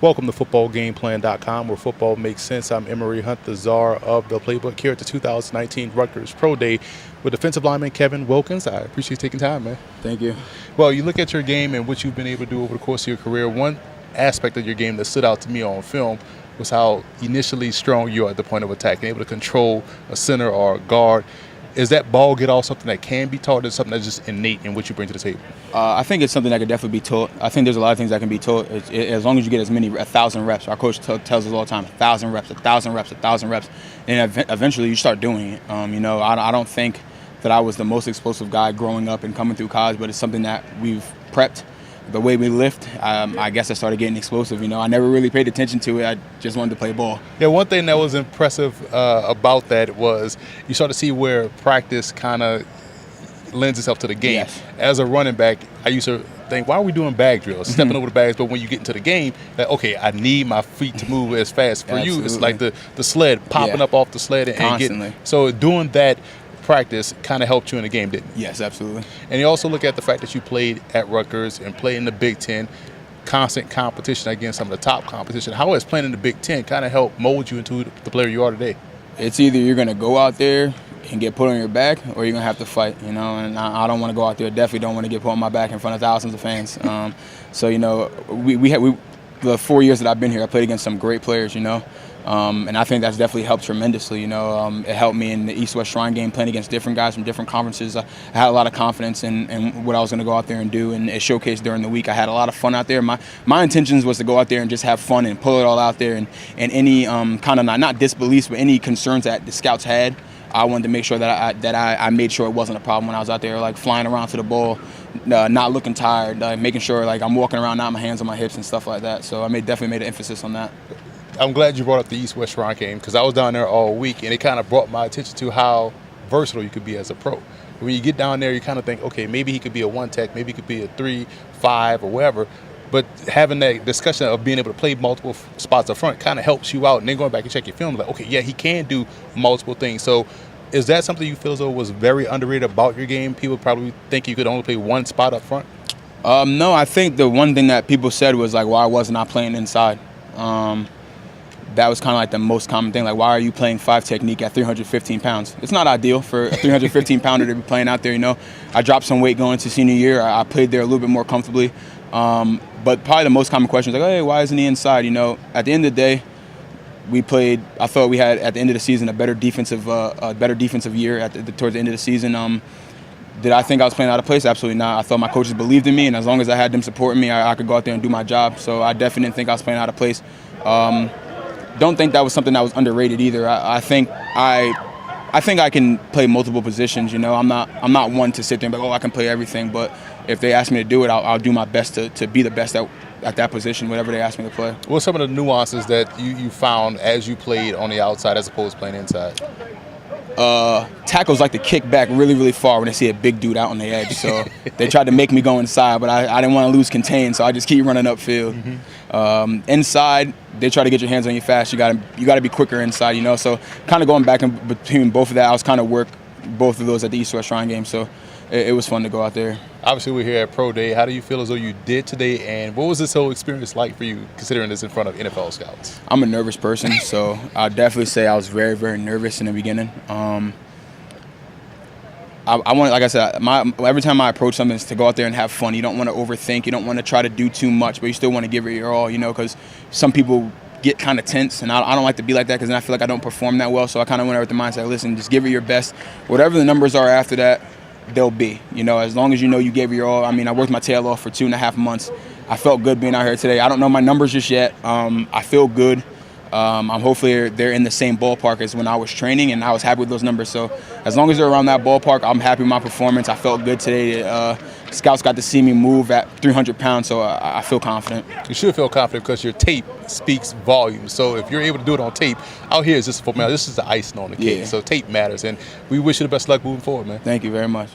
Welcome to footballgameplan.com, where football makes sense. I'm Emery Hunt, the czar of the playbook, here at the 2019 Rutgers Pro Day with defensive lineman Kevin Wilkins. I appreciate you taking time, man. Thank you. Well, you look at your game and what you've been able to do over the course of your career. One aspect of your game that stood out to me on film was how initially strong you are at the point of attack and able to control a center or a guard. Is that ball get off something that can be taught, or something that's just innate in what you bring to the table? I think it's something that could definitely be taught. I think there's a lot of things that can be taught as long as you get as many 1,000 reps. Our coach tells us all the time, 1,000 reps, 1,000 reps, 1,000 reps, and eventually you start doing it. I don't think that I was the most explosive guy growing up and coming through college, but it's something that we've prepped. The way we lift, I guess I started getting explosive. I never really paid attention to it. I just wanted to play ball. Yeah, one thing that was impressive about that was you start to see where practice kind of lends itself to the game. Yes. As a running back, I used to think, why are we doing bag drills, stepping over the bags? But when you get into the game, like, okay, I need my feet to move as fast. For Absolutely. you, it's like the sled, popping up off the sled and Constantly. getting. So doing that practice kind of helped you in the game, didn't it? Yes, absolutely. And you also look at the fact that you played at Rutgers and played in the Big Ten, constant competition against some of the top competition. How has playing in the Big Ten kind of helped mold you into the player you are today? It's either you're going to go out there and get put on your back, or you're going to have to fight, and I don't want to go out there. Definitely don't want to get put on my back in front of thousands of fans. We the 4 years that I've been here, I played against some great players, and I think that's definitely helped tremendously. It helped me in the East-West Shrine game, playing against different guys from different conferences. I had a lot of confidence in what I was going to go out there and do, and it showcased during the week. I had a lot of fun out there. My intentions was to go out there and just have fun and pull it all out there, and any kind of not disbeliefs, but any concerns that the scouts had, I wanted to make sure that I made sure it wasn't a problem when I was out there, like flying around to the ball, not looking tired, making sure like I'm walking around, not my hands on my hips and stuff like that. So I definitely made an emphasis on that. I'm glad you brought up the East-West Shrine game, because I was down there all week, and it kind of brought my attention to how versatile you could be as a pro. When you get down there, you kind of think, okay, maybe he could be a one-tech, maybe he could be a 3-5 or whatever. But having that discussion of being able to play multiple spots up front kind of helps you out. And then going back and check your film, like, okay, yeah, he can do multiple things. So is that something you feel as though was very underrated about your game? People probably think you could only play one spot up front? No, I think the one thing that people said was, like, why wasn't I playing inside? That was kind of like the most common thing. Like, why are you playing 5 technique at 315 pounds? It's not ideal for a 315-pounder to be playing out there, I dropped some weight going into senior year. I played there a little bit more comfortably. But probably the most common question is like, hey, why isn't he inside? At the end of the day, I thought we had, at the end of the season, a better defensive year towards the end of the season. Did I think I was playing out of place? Absolutely not. I thought my coaches believed in me, and as long as I had them supporting me, I could go out there and do my job. So I definitely didn't think I was playing out of place. Don't think that was something that was underrated either. I think I can play multiple positions. I'm not one to sit there and be like, oh, I can play everything. But if they ask me to do it, I'll do my best to be the best at that position, whatever they ask me to play. What are some of the nuances that you found as you played on the outside as opposed to playing inside? Tackles like to kick back really, really far when they see a big dude out on the edge. So they tried to make me go inside, but I didn't want to lose contain, so I just keep running upfield. Inside, they try to get your hands on you fast. You got to be quicker inside, So kind of going back in between both of that, I was kind of work both of those at the East-West Shrine game. So it was fun to go out there. Obviously, we're here at Pro Day. How do you feel as though you did today, and what was this whole experience like for you, considering this in front of NFL scouts? I'm a nervous person, so I'll definitely say I was very, very nervous in the beginning. I want, like I said, every time I approach something is to go out there and have fun. You don't want to overthink. You don't want to try to do too much, but you still want to give it your all, because some people get kind of tense, and I don't like to be like that, because then I feel like I don't perform that well. So I kind of went out with the mindset, listen, just give it your best. Whatever the numbers are after that, they'll be. As long as you gave it your all. I worked my tail off for 2.5 months. I felt good being out here today. I don't know my numbers just yet. I feel good. Hopefully they're in the same ballpark as when I was training, and I was happy with those numbers. So as long as they're around that ballpark, I'm happy with my performance. I felt good today. Scouts got to see me move at 300 pounds, so I feel confident. You should feel confident because your tape speaks volumes. So if you're able to do it on tape, out here is just a formality. This is the icing on the cake. Yeah. So tape matters, and we wish you the best luck moving forward, man. Thank you very much.